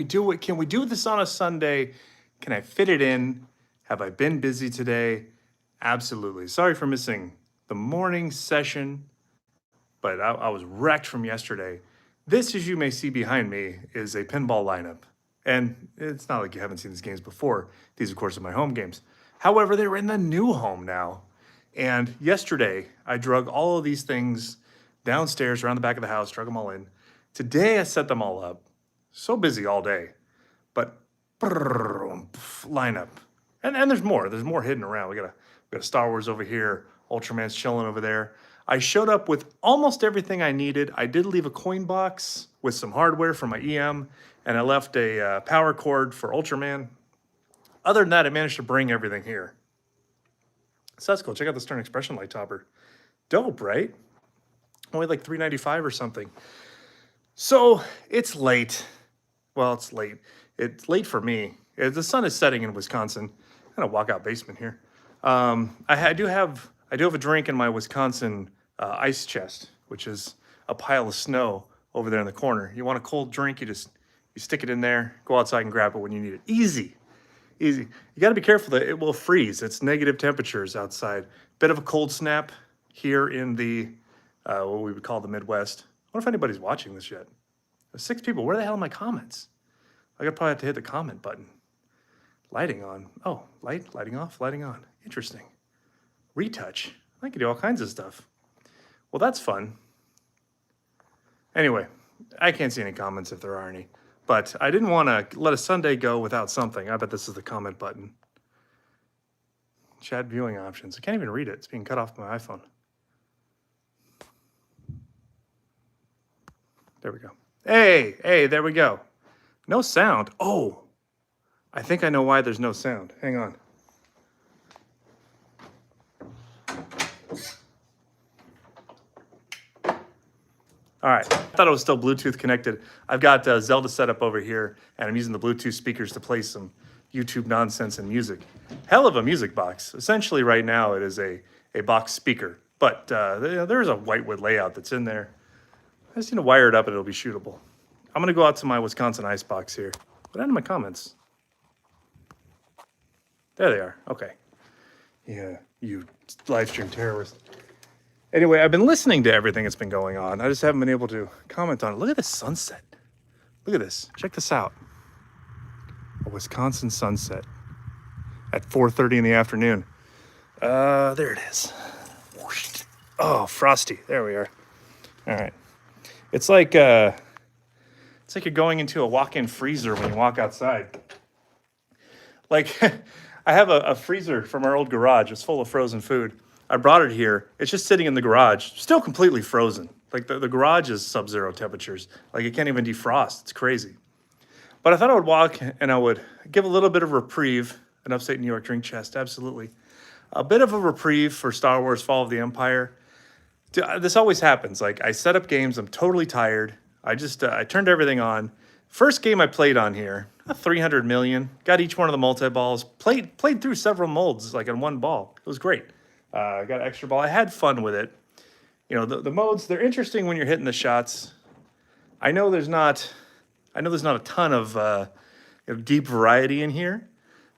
do it? Can we do this on a Sunday? Can I fit it in? Have I been busy today? Absolutely. Sorry for missing the morning session, but I was wrecked from yesterday. This, as you may see behind me, is a pinball lineup. And it's not like you haven't seen these games before. These, of course, are my home games. However, they're in the new home now. And yesterday, I drug all of these things downstairs around the back of the house, drug them all in. Today, I set them all up. So busy all day. But lineup. And there's more. There's more hidden around. We got a Star Wars over here. Ultraman's chilling over there. I showed up with almost everything I needed. I did leave a coin box with some hardware for my EM, and I left a power cord for Ultraman. Other than that, I managed to bring everything here. So that's cool. Check out the Stern Expression light topper. Dope, right? Only like $3.95 or something. So it's late. Well, it's late. It's late for me. The sun is setting in Wisconsin. I'm gonna walk out basement here. I do have a drink in my Wisconsin ice chest, which is a pile of snow over there in the corner. You want a cold drink, you stick it in there, go outside and grab it when you need it. Easy. You got to be careful that it will freeze. It's negative temperatures outside. Bit of a cold snap here in the what we would call the Midwest. I wonder if anybody's watching this yet. There's 6 people. Where the hell are my comments? I could probably have to hit the comment button. Lighting on. Oh, lighting off, lighting on. Interesting. Retouch. I can do all kinds of stuff. Well, that's fun. Anyway, I can't see any comments if there are any. But I didn't want to let a Sunday go without something. I bet this is the comment button. Chat viewing options. I can't even read it. It's being cut off by my iPhone. There we go. Hey, there we go. No sound. Oh, I think I know why there's no sound. Hang on. All right, I thought it was still Bluetooth connected. I've got Zelda set up over here, and I'm using the Bluetooth speakers to play some YouTube nonsense and music. Hell of a music box. Essentially, right now, it is a box speaker, but there's a whitewood layout that's in there. I just need to wire it up, and it'll be shootable. I'm gonna go out to my Wisconsin ice box here. What happened to my comments? There they are. Okay. Yeah, you live stream terrorist. Anyway, I've been listening to everything that's been going on. I just haven't been able to comment on it. Look at this sunset. Look at this. Check this out. A Wisconsin sunset at 4:30 in the afternoon. There it is. Oh, frosty. There we are. All right. It's like you're going into a walk-in freezer when you walk outside. Like, I have a freezer from our old garage. It's full of frozen food. I brought it here. It's just sitting in the garage, still completely frozen. Like the garage is sub-zero temperatures. Like it can't even defrost. It's crazy. But I thought I would walk and I would give a little bit of reprieve, an upstate New York drink chest, absolutely. A bit of a reprieve for Star Wars Fall of the Empire. This always happens. Like I set up games, I'm totally tired. I turned everything on. First game I played on here, 300 million. Got each one of the multi-balls. Played through several molds like in one ball. It was great. I got an extra ball. I had fun with it. You know, the modes, they're interesting when you're hitting the shots. I know there's not a ton of deep variety in here,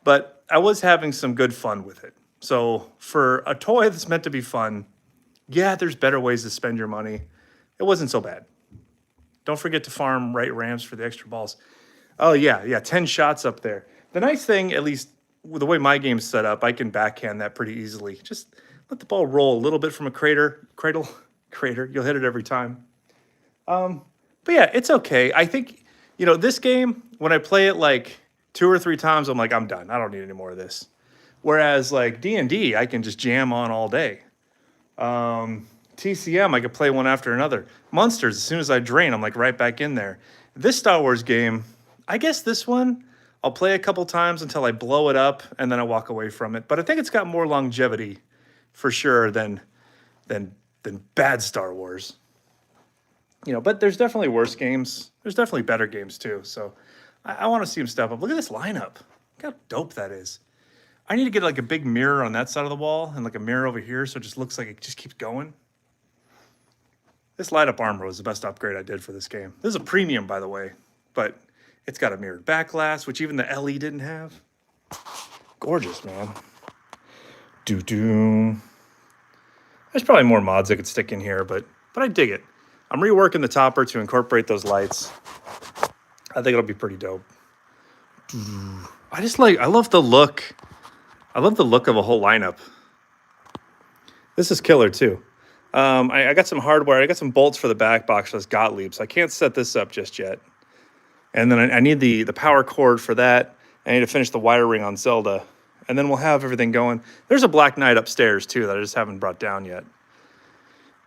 but I was having some good fun with it. So for a toy that's meant to be fun, yeah, there's better ways to spend your money. It wasn't so bad. Don't forget to farm right ramps for the extra balls. Oh yeah, 10 shots up there. The nice thing, at least with the way my game's set up, I can backhand that pretty easily. Just let the ball roll a little bit from a crater. You'll hit it every time. But yeah, it's okay. I think, this game, when I play it like 2 or 3 times, I'm like, I'm done. I don't need any more of this. Whereas like D&D, I can just jam on all day. TCM, I could play one after another. Monsters, as soon as I drain, I'm like right back in there. This Star Wars game, I guess this one, I'll play a couple times until I blow it up, and then I walk away from it. But I think it's got more longevity, for sure, than bad Star Wars. But there's definitely worse games. There's definitely better games, too. So I want to see them step up. Look at this lineup. Look how dope that is. I need to get like a big mirror on that side of the wall and like a mirror over here so it just looks like it just keeps going. This light up armor was the best upgrade I did for this game. This is a premium, by the way, but It's got a mirrored back glass, which even the LE didn't have. Gorgeous, man. Doo-doo. There's probably more mods I could stick in here, but I dig it. I'm reworking the topper to incorporate those lights. I think it'll be pretty dope. I love the look. I love the look of a whole lineup. This is killer too. I got some hardware. I got some bolts for the back box for this Gottlieb, so I can't set this up just yet. And then I need the power cord for that. I need to finish the wiring on Zelda. And then we'll have everything going. There's a Black Knight upstairs too that I just haven't brought down yet.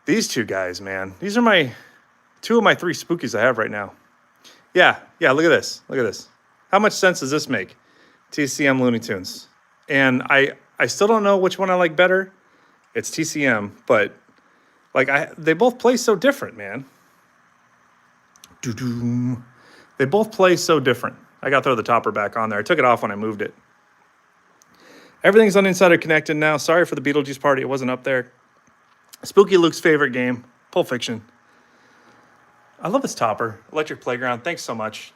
These two guys, man. These are two of my 3 spookies I have right now. Yeah, look at this. Look at this. How much sense does this make? TCM Looney Tunes. And I still don't know which one I like better. It's TCM, but they both play so different, man. Doo-doo. They both play so different. I got to throw the topper back on there. I took it off when I moved it. Everything's on Insider connected now. Sorry for the Beetlejuice party. It wasn't up there. Spooky Luke's favorite game, Pulp Fiction. I love this topper. Electric Playground, thanks so much.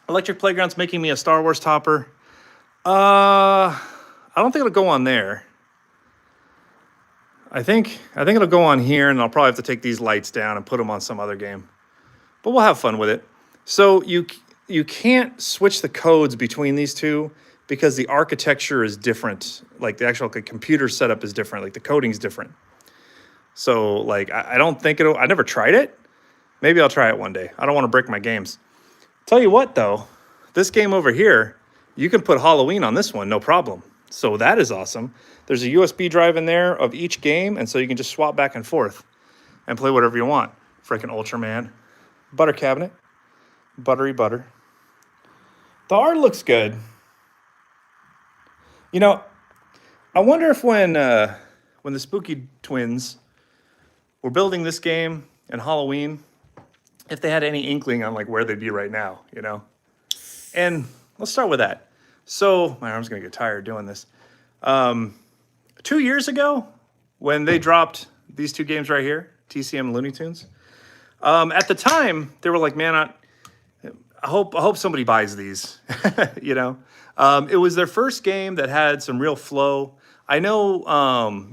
Electric Playground's making me a Star Wars topper. I don't think it'll go on there. I think it'll go on here, and I'll probably have to take these lights down and put them on some other game. But we'll have fun with it. So you can't switch the codes between these two because the architecture is different. Like the actual computer setup is different. Like the coding's different. So I don't think I never tried it. Maybe I'll try it one day. I don't want to break my games. Tell you what though, this game over here, you can put Halloween on this one, no problem. So that is awesome. There's a USB drive in there of each game, and so you can just swap back and forth and play whatever you want. Freaking Ultraman. Butter cabinet. Buttery butter. The art looks good. You know, I wonder if when the Spooky Twins were building this game and Halloween, if they had any inkling on where they'd be right now, you know? And let's start with that. So my arm's gonna get tired doing this. 2 years ago, when they dropped these 2 games right here, TCM and Looney Tunes, at the time they were like, man, I hope somebody buys these. You know, it was their first game that had some real flow. I know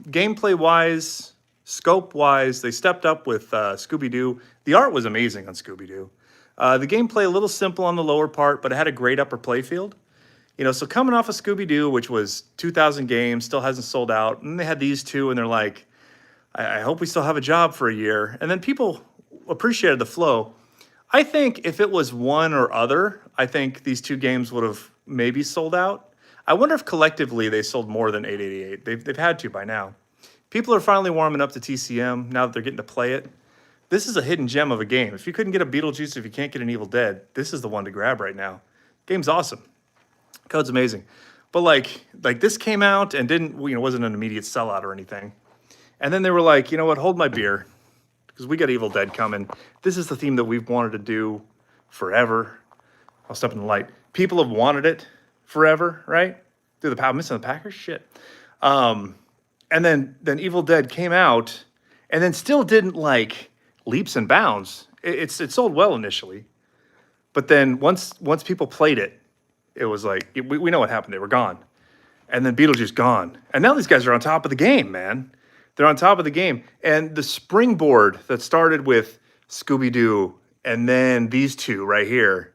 gameplay wise, scope wise, they stepped up with Scooby-Doo. The art was amazing on Scooby-Doo. The gameplay a little simple on the lower part, but it had a great upper playfield. You know, so coming off of Scooby-Doo, which was 2,000 games, still hasn't sold out, and they had these 2, and they're like, I hope we still have a job for a year. And then people appreciated the flow. I think if it was one or other, I think these 2 games would have maybe sold out. I wonder if collectively they sold more than 888. They've had to by now. People are finally warming up to TCM now that they're getting to play it. This is a hidden gem of a game. If you couldn't get a Beetlejuice, if you can't get an Evil Dead, this is the one to grab right now. Game's awesome. Code's amazing. But like this came out and wasn't an immediate sellout or anything. And then they were like, you know what, hold my beer, because we got Evil Dead coming. This is the theme that we've wanted to do forever. I'll step in the light. People have wanted it forever, right? I'm missing the Packers? Shit. And then Evil Dead came out and then still didn't leaps and bounds. It sold well initially. But then once people played it, it was we know what happened. They were gone. And then Beetlejuice gone. And now these guys are on top of the game, man. They're on top of the game. And the springboard that started with Scooby-Doo and then these 2 right here,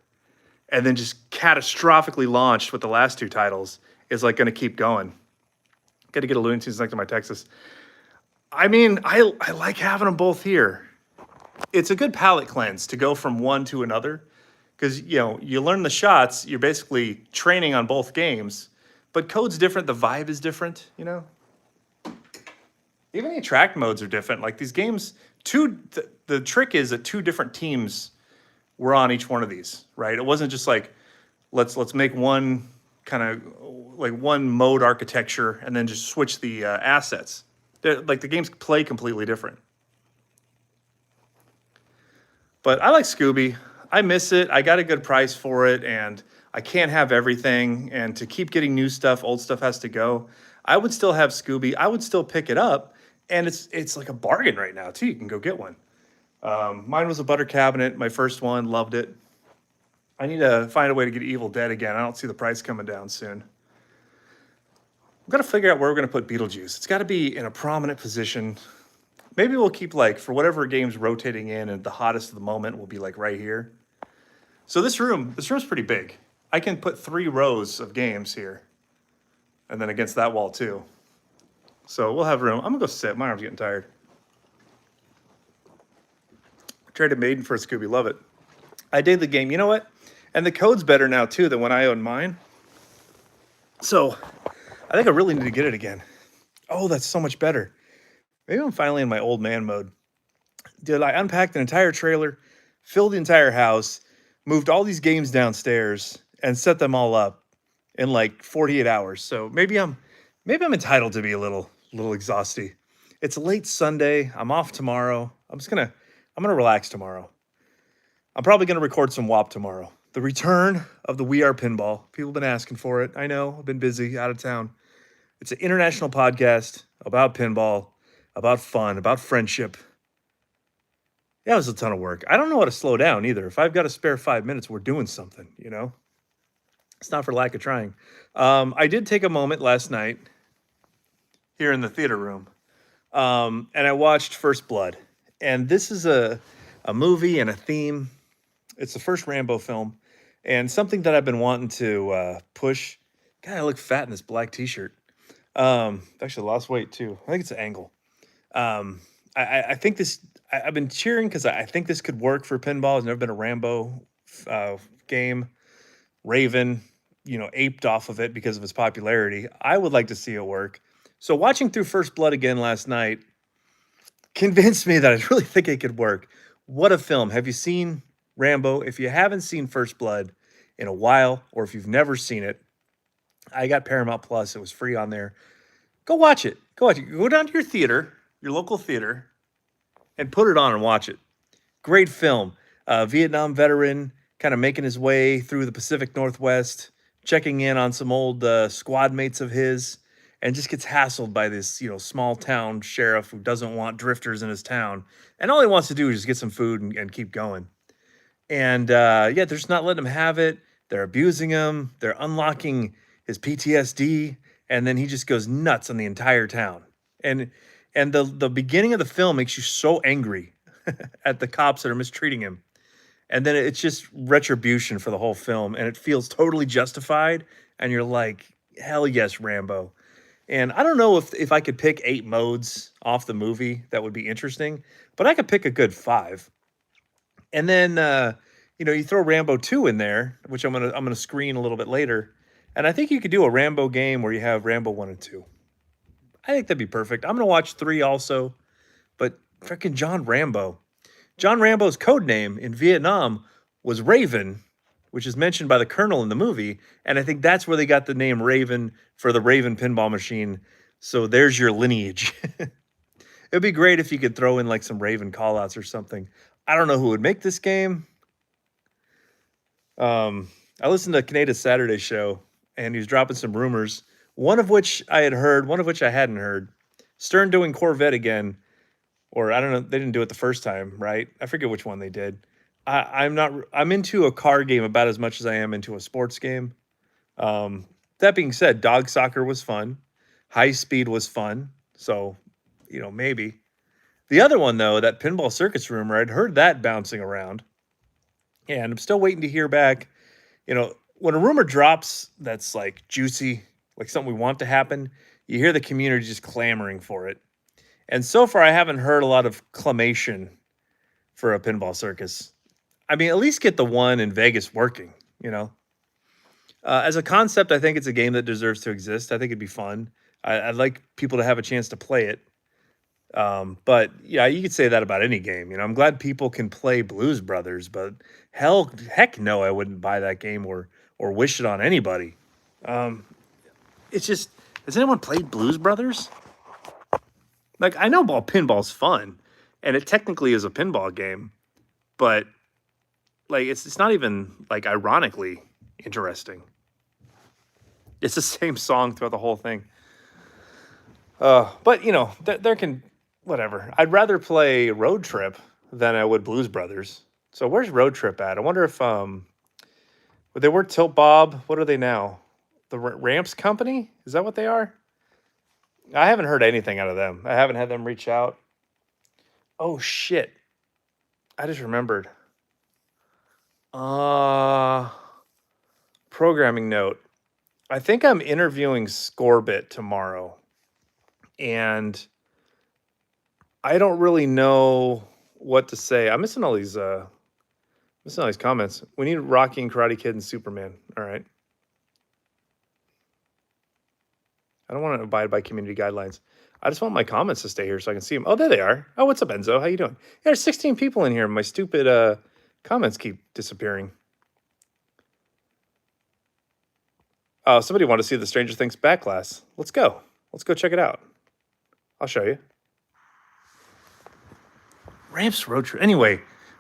and then just catastrophically launched with the last 2 titles, is going to keep going. Got to get a Looney Tunes next to my Texas. I mean, I like having them both here. It's a good palate cleanse to go from one to another. Because, you learn the shots, you're basically training on both games. But code's different, the vibe is different, you know? Even the attract modes are different. Like these games, the trick is that 2 different teams were on each one of these, right? It wasn't just let's make one kind of one mode architecture and then just switch the assets. The games play completely different. But I like Scooby. I miss it. I got a good price for it, and I can't have everything. And to keep getting new stuff, old stuff has to go. I would still have Scooby. I would still pick it up, and it's like a bargain right now too. You can go get one. Mine was a butter cabinet, my first one. Loved it. I need to find a way to get Evil Dead again. I don't see the price coming down soon. We've got to figure out where we're going to put Beetlejuice. It's got to be in a prominent position. Maybe we'll keep, like, for whatever game's rotating in and the hottest of the moment will be, like, right here. So this room's pretty big. I can put 3 rows of games here. And then against that wall, too. So we'll have room. I'm going to go sit. My arm's getting tired. Traded Maiden for a Scooby. Love it. I dig the game. You know what? And the code's better now, too, than when I owned mine. So I think I really need to get it again. Oh, that's so much better. Maybe I'm finally in my old man mode. Dude, I unpacked an entire trailer, filled the entire house, moved all these games downstairs, and set them all up in like 48 hours. So maybe I'm entitled to be a little exhausty. It's late Sunday. I'm off tomorrow. I'm gonna relax tomorrow. I'm probably gonna record some WAP tomorrow. The return of the We Are Pinball. People have been asking for it. I know. I've been busy, out of town. It's an international podcast about pinball, about fun, about friendship. Yeah, it was a ton of work. I don't know how to slow down either. If I've got to spare 5 minutes, we're doing something, you know? It's not for lack of trying. I did take a moment last night here in the theater room, and I watched First Blood. And this is a movie and a theme. It's the first Rambo film, and something that I've been wanting to push. God, I look fat in this black t-shirt. Actually lost weight too. I think it's an angle. I think this, I've been cheering because I think this could work for pinball. There's never been a Rambo game. Raven, aped off of it because of its popularity. I would like to see it work. So watching through First Blood again last night convinced me that I really think it could work. What a film. Have you seen Rambo? If you haven't seen First Blood in a while, or if you've never seen it, I got Paramount Plus. It was free on there. Go watch it. Go down to your theater, your local theater, and put it on and watch it. Great film. Vietnam veteran, kind of making his way through the Pacific Northwest, checking in on some old squad mates of his, and just gets hassled by this, small town sheriff who doesn't want drifters in his town. And all he wants to do is just get some food and keep going. And they're just not letting him have it. They're abusing him. They're unlocking his PTSD. And then he just goes nuts on the entire town. And the beginning of the film makes you so angry at the cops that are mistreating him. And then it's just retribution for the whole film. And it feels totally justified. And you're like, hell yes, Rambo. And I don't know if I could pick 8 modes off the movie that would be interesting, but I could pick a good 5. And then you throw Rambo 2 in there, which I'm gonna screen a little bit later, and I think you could do a Rambo game where you have Rambo 1 and 2. I think that'd be perfect. I'm gonna watch 3 also, but freaking John Rambo's code name in Vietnam was Raven, which is mentioned by the Colonel in the movie, and I think that's where they got the name Raven for the Raven pinball machine. So there's your lineage. It'd be great if you could throw in like some Raven callouts or something. I don't know who would make this game. I listened to Kaneda's Saturday show, and he was dropping some rumors, one of which I had heard, one of which I hadn't heard. Stern doing Corvette again, or I don't know, they didn't do it the first time, right? I forget which one they did. I'm into a car game about as much as I am into a sports game. That being said, dog soccer was fun. High speed was fun. So, maybe. The other one, though, that Pinball Circuits rumor, I'd heard that bouncing around. And I'm still waiting to hear back. When a rumor drops that's like juicy, like something we want to happen, you hear the community just clamoring for it. And so far, I haven't heard a lot of clamation for a Pinball Circus. I mean, at least get the one in Vegas working, As a concept, I think it's a game that deserves to exist. I think it'd be fun. I'd like people to have a chance to play it. But yeah, you could say that about any game. I'm glad people can play Blues Brothers, but heck no, I wouldn't buy that game or wish it on anybody. It's just, has anyone played Blues Brothers? Like, I know pinball's fun, and it technically is a pinball game, but like it's not even like ironically interesting. It's the same song throughout the whole thing. But there can, whatever. I'd rather play Road Trip than I would Blues Brothers. So where's Road Trip at? I wonder if But they were Tilt Bob. What are they now? The Ramps Company? Is that what they are? I haven't heard anything out of them. I haven't had them reach out. Oh shit. I just remembered. Programming note. I think I'm interviewing Scorbit tomorrow. And I don't really know what to say. I'm missing all these comments. We need Rocky and Karate Kid and Superman. All right. I don't want to abide by community guidelines. I just want my comments to stay here so I can see them. Oh, there they are. Oh, what's up, Enzo? How you doing? Yeah, there's 16 people in here. My stupid comments keep disappearing. Oh, somebody wanted to see the Stranger Things back class. Let's go. Let's go check it out. I'll show you. Ramps Road Trip. Anyway,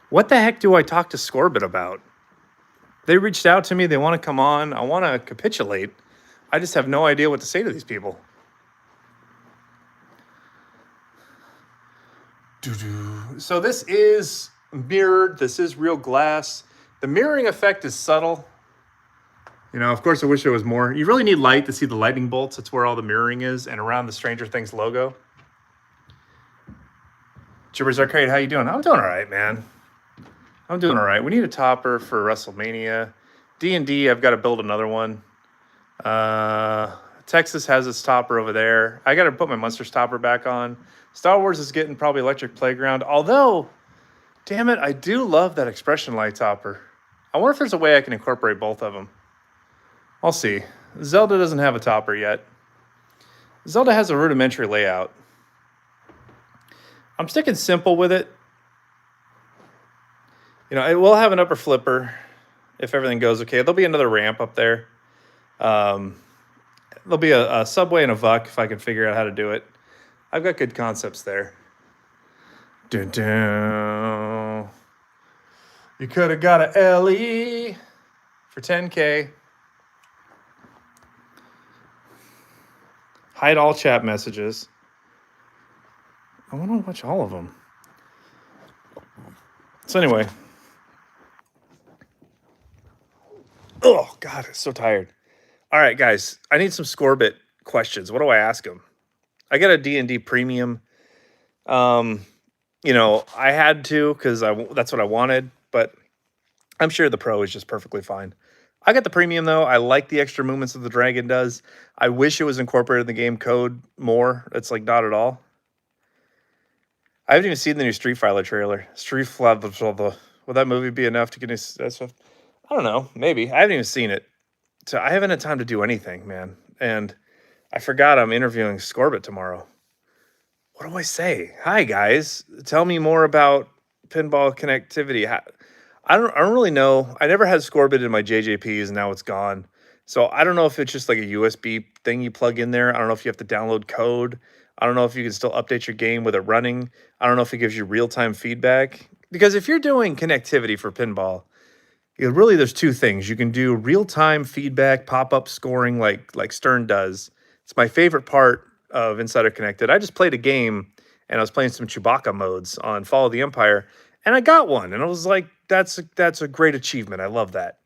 what the heck do I talk to Scorbit about? They reached out to me. They want to come on. I want to capitulate. I just have no idea what to say to these people. So this is mirrored. This is real glass. The mirroring effect is subtle. You know, of course, I wish there was more. You really need light to see the lightning bolts. That's where all the mirroring is, and around the Stranger Things logo. Gibbers Arcade, how you doing? I'm doing all right, man. I'm doing all right. We need a topper for WrestleMania. D&D, I've got to build another one. Texas has its topper over there. I got to put my Munsters topper back on. Star Wars is getting probably Electric Playground. Although, damn it, I do love that Expression Light topper. I wonder if there's a way I can incorporate both of them. I'll see. Zelda doesn't have a topper yet. Zelda has a rudimentary layout. I'm sticking simple with it. You know, it will have an upper flipper if everything goes okay. There'll be another ramp up there. There'll be a subway and a VUC if I can figure out how to do it. I've got good concepts there. Dun, dun. You could have got a LE for 10K. Hide all chat messages. I want to watch all of them. So anyway. Oh, God, I'm so tired. All right, guys. I need some Scorbit questions. What do I ask them? I got a D&D premium. You know, I had to because that's what I wanted. But I'm sure the pro is just perfectly fine. I got the premium, though. I like the extra movements that the dragon does. I wish it was incorporated in the game code more. It's like not at all. I haven't even seen the new Street Fighter trailer. Will that movie be enough to get that stuff? I don't know. Maybe. I haven't even seen it. So I haven't had time to do anything, man. And I forgot I'm interviewing Scorbit tomorrow. What do I say? Hi, guys. Tell me more about pinball connectivity. I don't really know. I never had Scorbit in my JJPs, and now it's gone. So I don't know if it's just like a USB thing you plug in there. I don't know if you have to download code. I don't know if you can still update your game with it running. I don't know if it gives you real-time feedback. Because if you're doing connectivity for pinball, really there's two things. You can do real-time feedback, pop-up scoring like Stern does. It's my favorite part of Insider Connected. I just played a game, and I was playing some Chewbacca modes on Follow the Empire, and I got one. And I was like, that's a great achievement. I love that.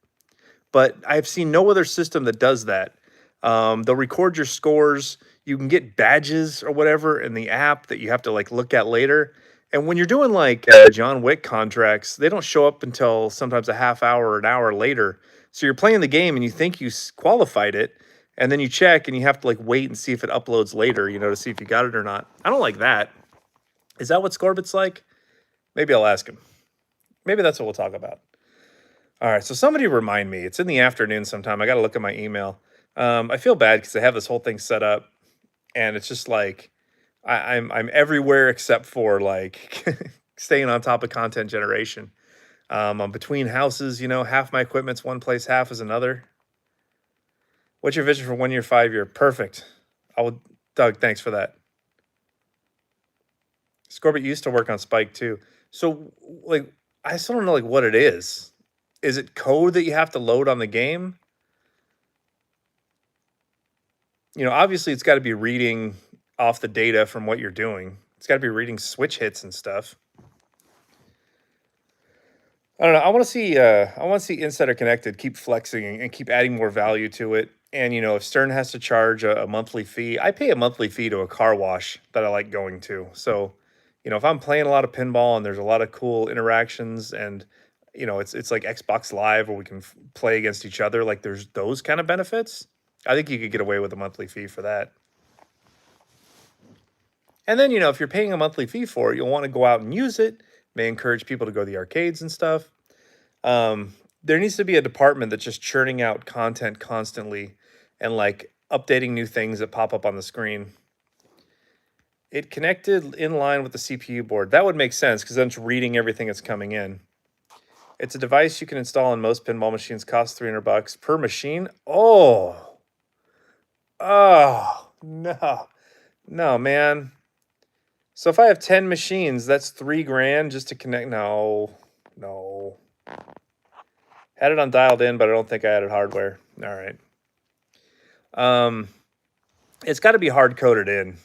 But I've seen no other system that does that. They'll record your scores. You can get badges or whatever in the app that you have to like look at later. And when you're doing like John Wick contracts, they don't show up until sometimes a half hour or an hour later. So you're playing the game and you think you qualified it, and then you check and you have to like wait and see if it uploads later, you know, to see if you got it or not. I don't like that. Is that what Scorbit's like? Maybe I'll ask him. Maybe that's what we'll talk about. All right, so somebody remind me. It's in the afternoon sometime. I got to look at my email. I feel bad because I have this whole thing set up, and it's just like I'm everywhere except for like staying on top of content generation. I'm between houses, you know, half my equipment's one place, half is another. What's your vision for 1 year, 5 year? Perfect. Doug, thanks for that. Scorbit used to work on Spike too. So like, I still don't know like what it is. Is it code that you have to load on the game? You know, obviously it's got to be reading off the data from what you're doing. It's got to be reading switch hits and stuff. I don't know. I want to see Insider Connected keep flexing and keep adding more value to it. And if Stern has to charge a monthly fee, I pay a monthly fee to a car wash that I like going to. So, if I'm playing a lot of pinball and there's a lot of cool interactions, and it's like Xbox Live where we can play against each other, like there's those kind of benefits. I think you could get away with a monthly fee for that. And then, if you're paying a monthly fee for it, you'll want to go out and use it. May encourage people to go to the arcades and stuff. There needs to be a department that's just churning out content constantly and like updating new things that pop up on the screen. It connected in line with the CPU board. That would make sense because then it's reading everything that's coming in. It's a device you can install on most pinball machines. Costs $300 per machine. Oh, no, no, man. So if I have 10 machines, that's $3,000 just to connect. No. Had it on dialed in, but I don't think I added hardware. All right. It's got to be hard coded in.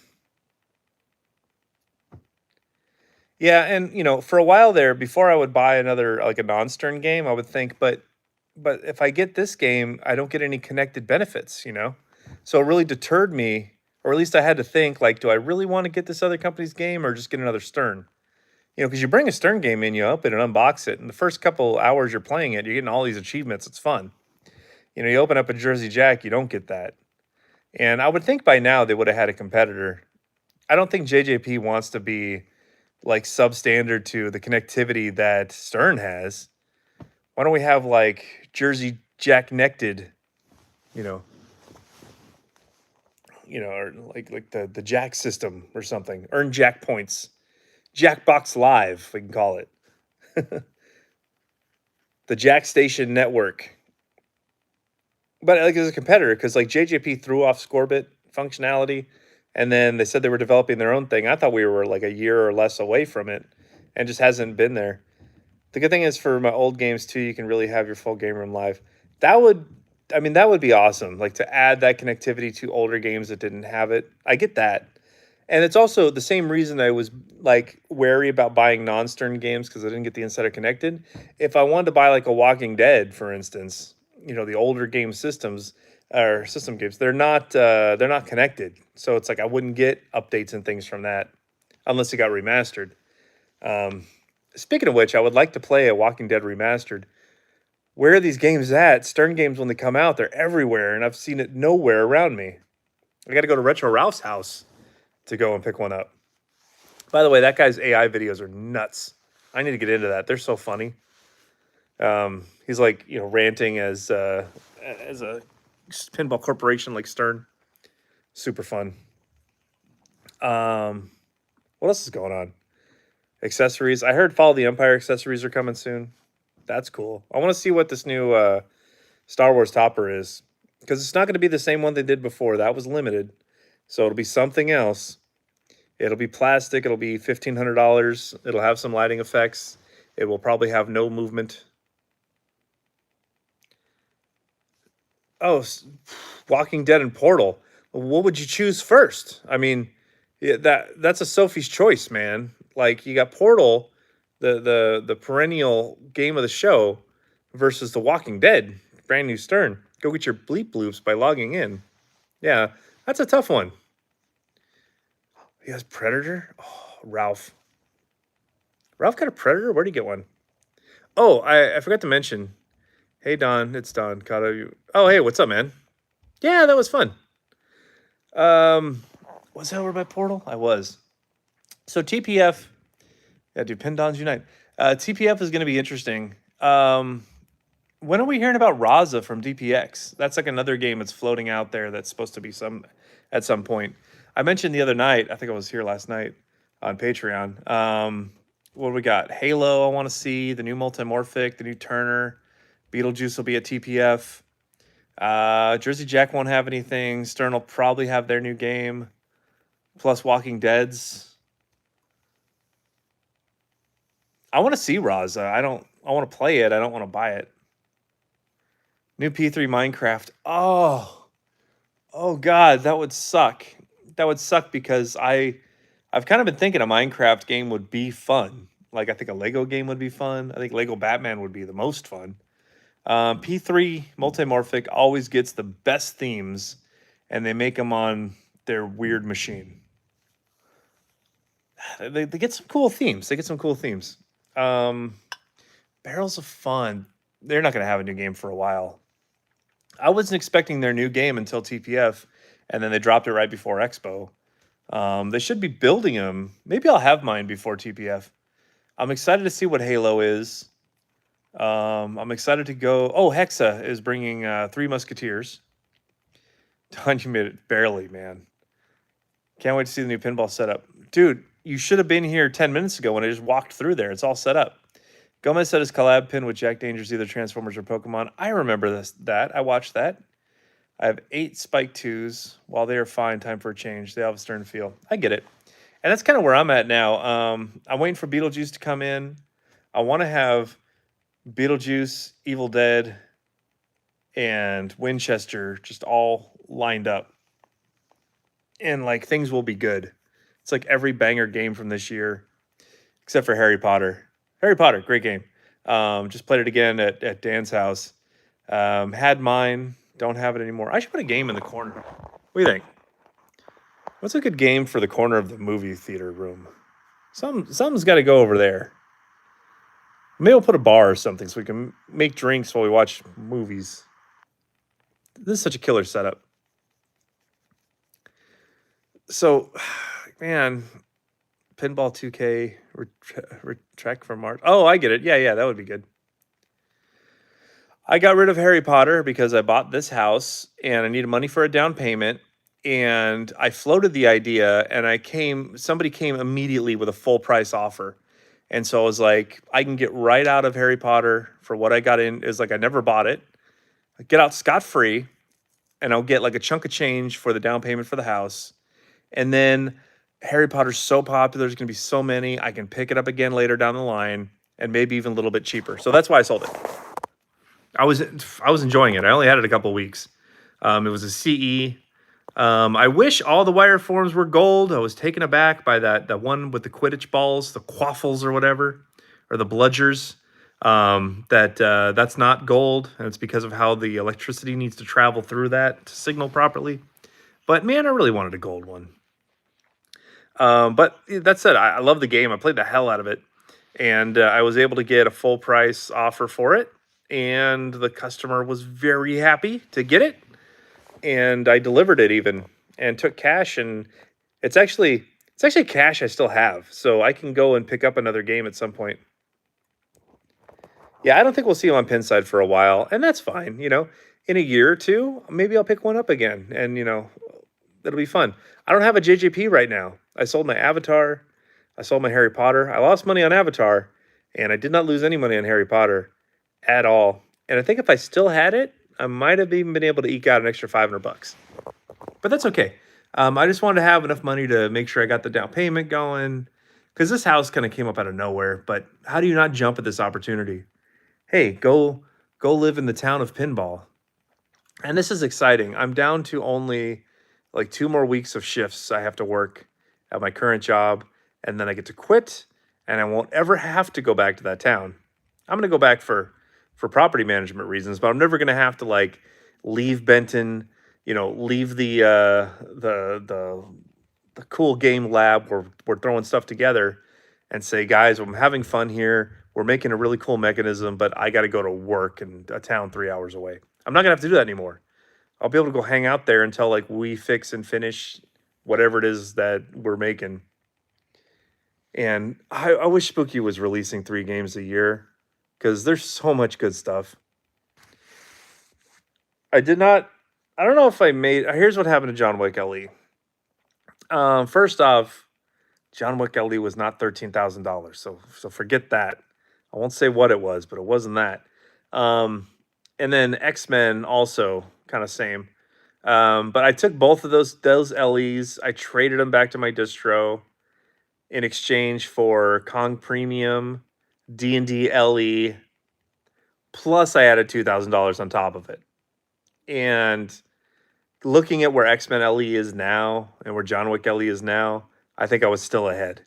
Yeah, and for a while there, before I would buy another like a non-Stern game, I would think, but if I get this game, I don't get any connected benefits. So it really deterred me, or at least I had to think like, do I really want to get this other company's game or just get another Stern? Because you bring a Stern game in, you open it and unbox it, and the first couple hours you're playing it, you're getting all these achievements. It's fun. You open up a Jersey Jack, you don't get that. And I would think by now they would have had a competitor. I don't think JJP wants to be like substandard to the connectivity that Stern has. Why don't we have like Jersey Jack Nected, or like the Jack system or something. Earn Jack points. Jackbox Live, we can call it. The Jack Station Network. But like as a competitor, because like JJP threw off Scorbit functionality, and then they said they were developing their own thing. I thought we were like a year or less away from it, and just hasn't been there. The good thing is for my old games too, you can really have your full game room live. That would be awesome. Like to add that connectivity to older games that didn't have it. I get that. And it's also the same reason I was like wary about buying non-Stern games because I didn't get the Insider Connected. If I wanted to buy like a Walking Dead, for instance, the older game systems or system games, they're not connected. So it's like I wouldn't get updates and things from that unless it got remastered. Speaking of which, I would like to play a Walking Dead remastered. Where are these games at? Stern games, when they come out, they're everywhere, and I've seen it nowhere around me. I got to go to Retro Ralph's house to go and pick one up. By the way, that guy's AI videos are nuts. I need to get into that. They're so funny. He's like, ranting as a pinball corporation like Stern. Super fun. What else is going on? Accessories. I heard Follow the Empire accessories are coming soon. That's cool. I want to see what this new Star Wars topper is, because it's not going to be the same one they did before. That was limited. So it'll be something else. It'll be plastic. It'll be $1,500. It'll have some lighting effects. It will probably have no movement. Oh, Walking Dead and Portal. What would you choose first? I mean, that's a Sophie's choice, man. Like you got Portal, the perennial game of the show, versus The Walking Dead, brand new Stern. Go get your bleep bloops by logging in. Yeah, that's a tough one. He has Predator? Oh, Ralph. Ralph got a Predator? Where'd he get one? Oh, I forgot to mention. Hey, Don. It's Don. Oh, hey, what's up, man? Yeah, that was fun. Was I over by Portal? I was. So TPF. Yeah, dude, Pin Dons Unite. TPF is going to be interesting. When are we hearing about Raza from DPX? That's like another game that's floating out there that's supposed to be at some point. I mentioned the other night, I think I was here last night on Patreon. What do we got? Halo, I want to see. The new Multimorphic, the new Turner. Beetlejuice will be at TPF. Jersey Jack won't have anything. Stern will probably have their new game. Plus Walking Dead's. I want to see Raza. I want to play it. I don't want to buy it. New P3 Minecraft. Oh God, that would suck. That would suck because I've kind of been thinking a Minecraft game would be fun. Like I think a Lego game would be fun. I think Lego Batman would be the most fun. P3 Multimorphic always gets the best themes, and they make them on their weird machine. They get some cool themes. They get some cool themes. Barrels of Fun. They're not going to have a new game for a while. I wasn't expecting their new game until TPF, and then they dropped it right before Expo. They should be building them. Maybe I'll have mine before TPF. I'm excited to see what Halo is. I'm excited to go. Oh, Hexa is bringing Three Musketeers. Don, you made it barely, man. Can't wait to see the new pinball setup. Dude, you should have been here 10 minutes ago when I just walked through there. It's all set up. Gomez said his collab pin with Jack Danger's either Transformers or Pokemon. I remember that. I watched that. I have 8 Spike 2s. While they are fine, time for a change. They have a stern feel. I get it. And that's kind of where I'm at now. I'm waiting for Beetlejuice to come in. I want to have Beetlejuice, Evil Dead, and Winchester just all lined up. And like things will be good. It's like every banger game from this year, except for Harry Potter. Harry Potter, great game. Just played it again at Dan's house. Had mine, don't have it anymore. I should put a game in the corner. What do you think? What's a good game for the corner of the movie theater room? Something's got to go over there. Maybe we'll put a bar or something so we can make drinks while we watch movies. This is such a killer setup. So, man, Pinball 2K, retract from March. Oh, I get it. Yeah, that would be good. I got rid of Harry Potter because I bought this house and I needed money for a down payment. And I floated the idea and somebody came immediately with a full price offer. And so I was like, I can get right out of Harry Potter for what I got in. Is like, I never bought it. I get out scot-free and I'll get like a chunk of change for the down payment for the house. And then Harry Potter's so popular, there's going to be so many. I can pick it up again later down the line and maybe even a little bit cheaper. So that's why I sold it. I was enjoying it. I only had it a couple weeks. It was a CE. I wish all the wire forms were gold. I was taken aback by that one with the Quidditch balls, the quaffles or whatever, or the bludgers. That's not gold, and it's because of how the electricity needs to travel through that to signal properly. But man, I really wanted a gold one. But that said, I love the game. I played the hell out of it, and I was able to get a full price offer for it, and the customer was very happy to get it. And I delivered it even and took cash, and it's actually cash I still have, so I can go and pick up another game at some point. Yeah, I don't think we'll see him on Pinside for a while, and that's fine. In a year or two, maybe I'll pick one up again, and it'll be fun. I don't have a JJP right now. I sold my Avatar, I sold my Harry Potter. I lost money on Avatar, and I did not lose any money on Harry Potter at all. And I think if I still had it, I might have even been able to eke out an extra $500, but that's okay. I just wanted to have enough money to make sure I got the down payment going, because this house kind of came up out of nowhere. But how do you not jump at this opportunity? Hey, go live in the town of Pinball. And this is exciting. I'm down to only like 2 more weeks of shifts I have to work at my current job, and then I get to quit, and I won't ever have to go back to that town. I'm going to go back for property management reasons, but I'm never going to have to like leave Benton, leave the cool game lab where we're throwing stuff together and say, guys, I'm having fun here. We're making a really cool mechanism, but I got to go to work in a town 3 hours away. I'm not going to have to do that anymore. I'll be able to go hang out there until like we fix and finish whatever it is that we're making. And I wish Spooky was releasing 3 games a year, because there's so much good stuff. I don't know if I here's what happened to John Wick LE. First off, John Wick LE was not $13,000, so forget that. I won't say what it was, but it wasn't that. And then X-Men also kind of same. But I took both of those LEs. I traded them back to my distro in exchange for Kong Premium, D&D LE, plus I added $2,000 on top of it. And looking at where X-Men LE is now and where John Wick LE is now, I think I was still ahead.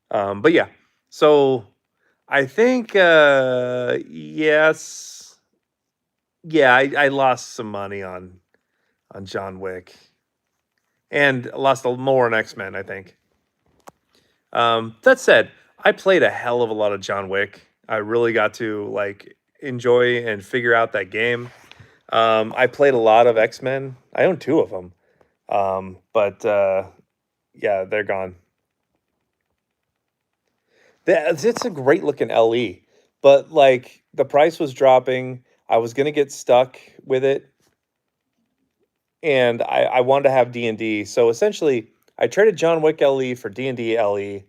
But yeah, So I think yes, yeah, I lost some money on John Wick and lost more on X-Men, I think. That said, I played a hell of a lot of John Wick. I really got to like enjoy and figure out that game. I played a lot of X-Men. I own two of them. But yeah, they're gone. It's a great looking LE, but like the price was dropping. I was gonna get stuck with it, and I wanted to have D&D. So essentially, I traded John Wick LE for D&D LE,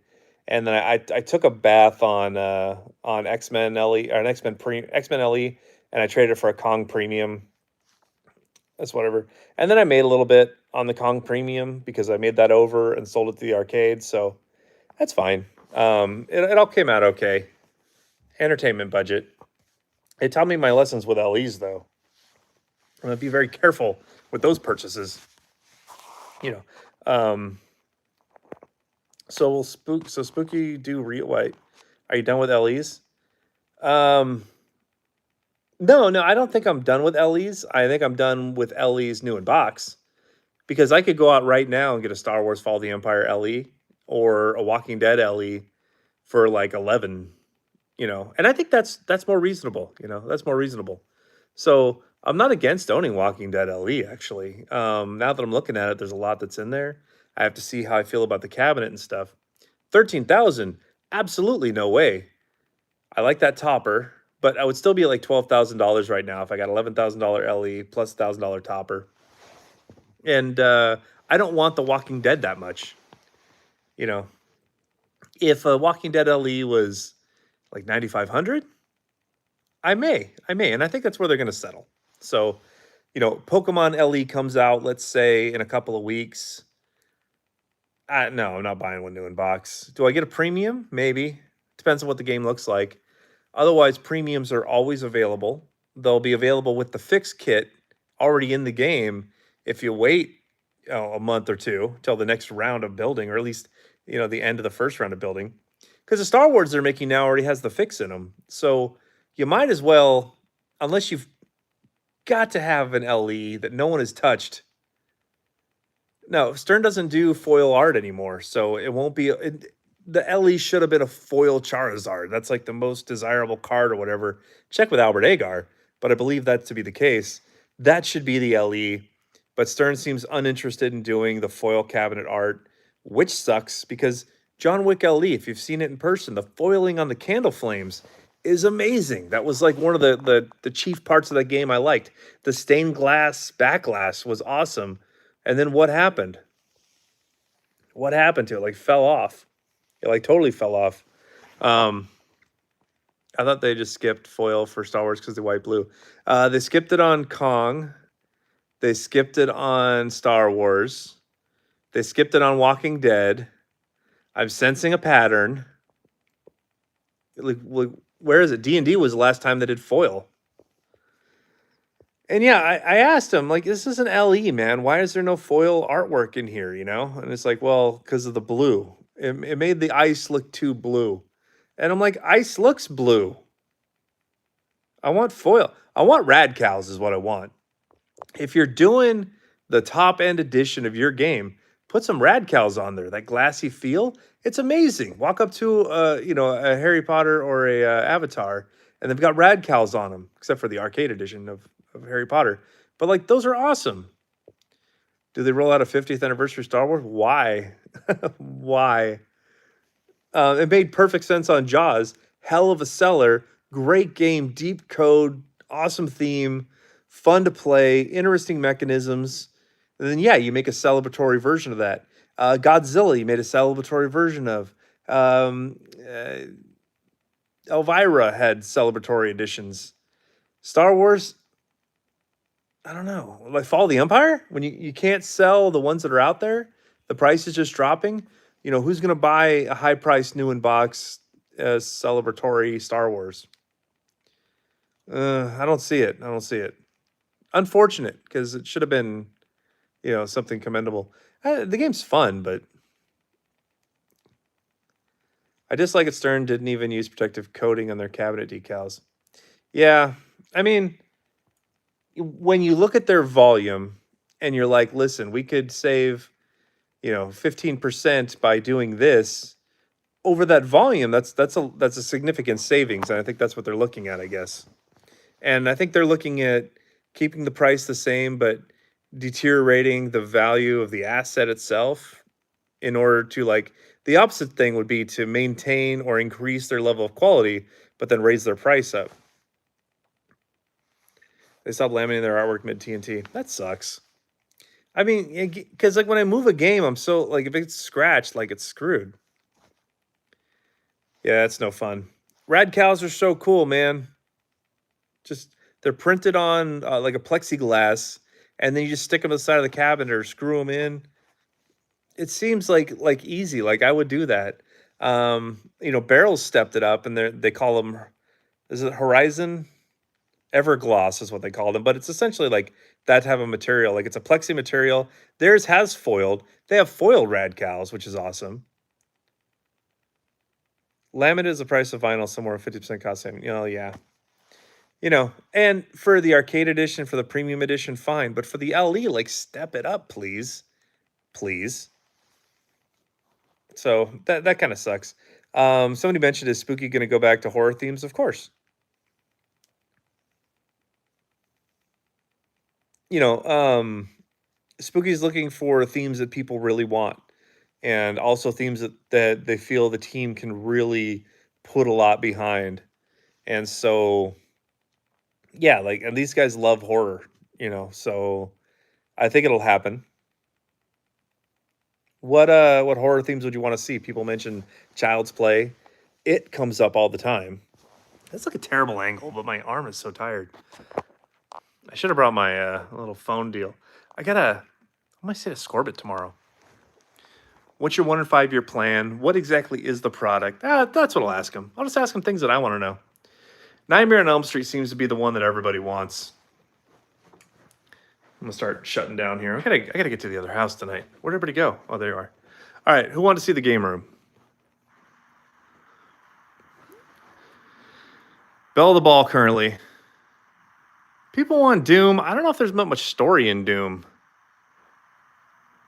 and then I took a bath on X-Men LE or an X-Men LE, and I traded it for a Kong Premium. That's whatever. And then I made a little bit on the Kong Premium because I made that over and sold it to the arcade. So that's fine. It all came out okay. Entertainment budget. It taught me my lessons with LEs though. I'm gonna be very careful with those purchases. You know. So will Spooky do what? Are you done with LEs? No, I don't think I'm done with LEs. I think I'm done with LEs new in box because I could go out right now and get a Star Wars Fall of the Empire LE or a Walking Dead LE for like 11, and I think that's more reasonable. That's more reasonable. So I'm not against owning Walking Dead LE actually. Now that I'm looking at it, there's a lot that's in there. I have to see how I feel about the cabinet and stuff. 13,000, absolutely no way. I like that topper, but I would still be at like $12,000 right now if I got $11,000 LE plus $1,000 topper. And I don't want the Walking Dead that much. If a Walking Dead LE was like 9,500, I may, and I think that's where they're going to settle. So, Pokemon LE comes out, let's say in a couple of weeks. No, I'm not buying one new in box. Do I get a premium? Maybe. Depends on what the game looks like. Otherwise, premiums are always available. They'll be available with the fix kit already in the game if you wait a month or two till the next round of building, or at least the end of the first round of building, because the Star Wars they're making now already has the fix in them. So you might as well, unless you've got to have an LE that no one has touched. No, Stern doesn't do foil art anymore, so it won't be. The LE should have been a foil Charizard. That's like the most desirable card or whatever. Check with Albert Agar, but I believe that to be the case. That should be the LE, but Stern seems uninterested in doing the foil cabinet art, which sucks because John Wick LE, if you've seen it in person, the foiling on the candle flames is amazing. That was like one of the chief parts of that game I liked. The stained glass backglass was awesome. And then what happened? What happened to it? Like fell off. It like totally fell off. I thought they just skipped foil for Star Wars because they white blue. They skipped it on Kong. They skipped it on Star Wars. They skipped it on Walking Dead. I'm sensing a pattern. Like where is it? D&D was the last time they did foil. And yeah, I asked him, like, this is an LE, man. Why is there no foil artwork in here, And it's like, well, because of the blue. It made the ice look too blue. And I'm like, ice looks blue. I want foil. I want radicals is what I want. If you're doing the top end edition of your game, put some radicals on there. That glassy feel, it's amazing. Walk up to a Harry Potter or a Avatar, and they've got radicals on them, except for the arcade edition of Harry Potter. But like those are awesome. Do they roll out a 50th anniversary Star Wars? Why? Why? It made perfect sense on Jaws. Hell of a seller. Great game. Deep code. Awesome theme. Fun to play. Interesting mechanisms. And then, yeah, you make a celebratory version of that. Godzilla, you made a celebratory version of. Elvira had celebratory editions. Star Wars, I don't know. Like Fall of the Empire? When you can't sell the ones that are out there, the price is just dropping. Who's going to buy a high-priced new in box celebratory Star Wars? I don't see it. Unfortunate, because it should have been, something commendable. The game's fun, but I dislike it. Stern didn't even use protective coating on their cabinet decals. Yeah, I mean, when you look at their volume and you're like, listen, we could save, 15% by doing this over that volume. That's a significant savings, and I think that's what they're looking at, I guess. And I think they're looking at keeping the price the same, but deteriorating the value of the asset itself in order to, like, the opposite thing would be to maintain or increase their level of quality, but then raise their price up. They stopped laminating their artwork mid TNT. That sucks. I mean, because like when I move a game, I'm so like if it's scratched, like it's screwed. Yeah, that's no fun. Rad cows are so cool, man. Just they're printed on like a plexiglass, and then you just stick them to the side of the cabinet or screw them in. It seems like easy. Like I would do that. Barrels stepped it up, and they call them. Is it Horizon? Evergloss is what they call them, but it's essentially like that type of material. Like it's a plexi material. Theirs has foiled. They have foiled rad cows, which is awesome. Laminate is the price of vinyl, somewhere 50% cost saving. Yeah. And for the arcade edition, for the premium edition, fine. But for the LE, like step it up, please. Please. So that kind of sucks. Somebody mentioned, is Spooky going to go back to horror themes? Of course. Spooky's looking for themes that people really want, and also themes that they feel the team can really put a lot behind. And so, yeah, and these guys love horror, so I think it'll happen. What horror themes would you want to see? People mention Child's Play. It comes up all the time. That's like a terrible angle, but my arm is so tired. I should have brought my little phone deal. I might say to Scorbit tomorrow. What's your 1 and 5 year plan? What exactly is the product? That's what I'll ask him. I'll just ask him things that I want to know. Nightmare on Elm Street seems to be the one that everybody wants. I'm gonna start shutting down here. I gotta get to the other house tonight. Where'd everybody go? Oh, there you are. All right, who wanted to see the game room? Bell of the ball currently. People want Doom. I don't know if there's much story in Doom.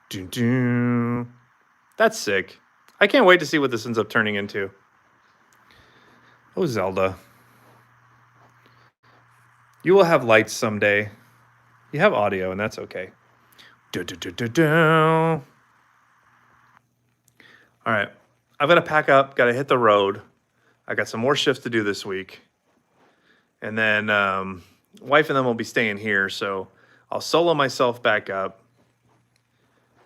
Doom. That's sick. I can't wait to see what this ends up turning into. Oh, Zelda. You will have lights someday. You have audio, and that's okay. All right. I've got to pack up. Got to hit the road. I got some more shifts to do this week. And then wife and them will be staying here, so I'll solo myself back up,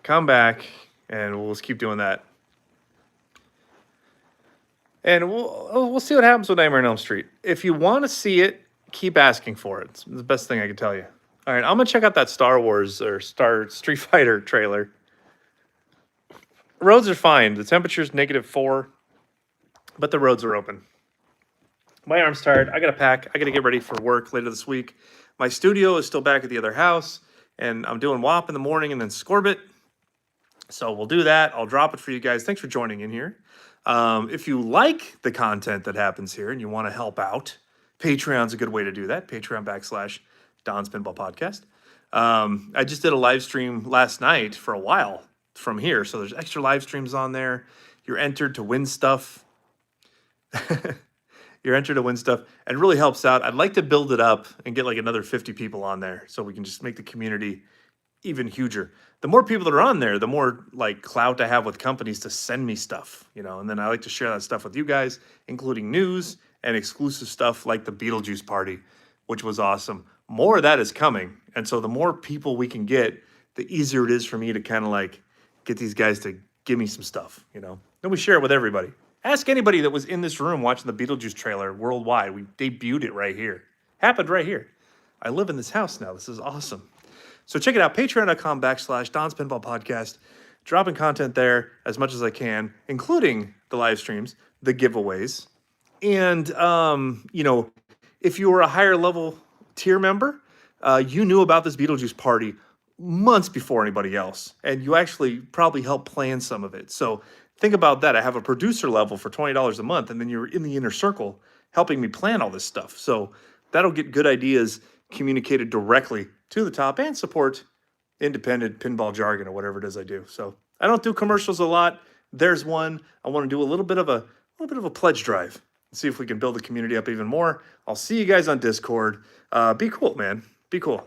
come back, and we'll just keep doing that. And we'll see what happens with Nightmare on Elm Street. If you want to see it, keep asking for it. It's the best thing I can tell you. All right, I'm going to check out that Star Wars or Street Fighter trailer. Roads are fine. The temperature's -4, but the roads are open. My arm's tired. I got to pack. I got to get ready for work later this week. My studio is still back at the other house, and I'm doing WAP in the morning and then Scorbit. So we'll do that. I'll drop it for you guys. Thanks for joining in here. If you like the content that happens here and you want to help out, Patreon's a good way to do that. Patreon.com/Don's Pinball Podcast. I just did a live stream last night for a while from here. So there's extra live streams on there. You're entered to win stuff. You're entered to win stuff, and it really helps out. I'd like to build it up and get like another 50 people on there so we can just make the community even huger. The more people that are on there, the more like clout I have with companies to send me stuff, and then I like to share that stuff with you guys, including news and exclusive stuff like the Beetlejuice party, which was awesome. More of that is coming. And so the more people we can get, the easier it is for me to kind of like get these guys to give me some stuff, Then we share it with everybody. Ask anybody that was in this room watching the Beetlejuice trailer worldwide. We debuted it right here. Happened right here. I live in this house now. This is awesome. So check it out. Patreon.com/Don's Pinball Podcast. Dropping content there as much as I can, including the live streams, the giveaways. And, if you were a higher level tier member, you knew about this Beetlejuice party months before anybody else. And you actually probably helped plan some of it. So think about that. I have a producer level for $20 a month, and then you're in the inner circle helping me plan all this stuff. So that'll get good ideas communicated directly to the top and support independent pinball jargon or whatever it is I do. So I don't do commercials a lot. There's one. I want to do a little bit of a pledge drive. See if we can build the community up even more. I'll see you guys on Discord. Be cool, man. Be cool.